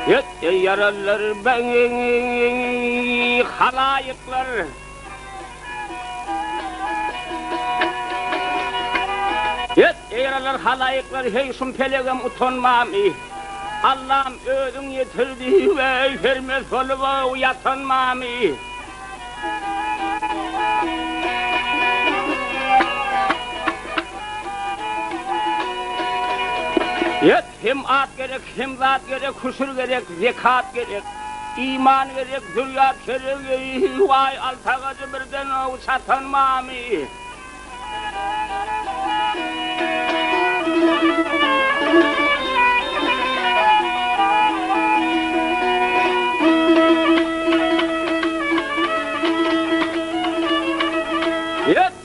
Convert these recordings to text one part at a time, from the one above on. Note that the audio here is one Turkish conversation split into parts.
Yaralar beni halayıklar yaralar halayıklar hey şumpelegen utanmami Allah'ım ödün yetirdi ve vermez olup uyatanmami hem at gerek, hem zat gerek, huşur gerek, zekat gerek, iman gerek, zürriyat gerek, vay altağacı birden o satanmami.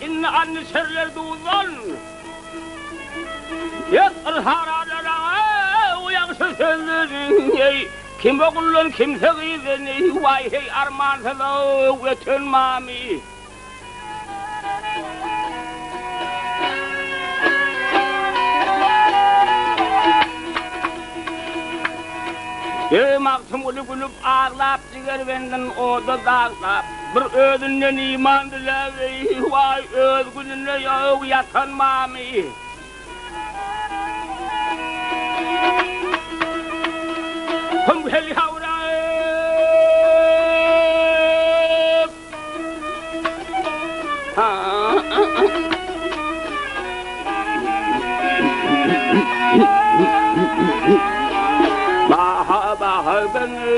İnne anni şerler duzan, hararlara uyansın sözlerin, kim okulun kimse gizini, vay hey armansızı ötünmami. Maksum ulu gülüp ağlap, sigar benden oda dağlap, bir ödünden imandılar, vay özgününe yatanmami. Hım heli havra baha baha beni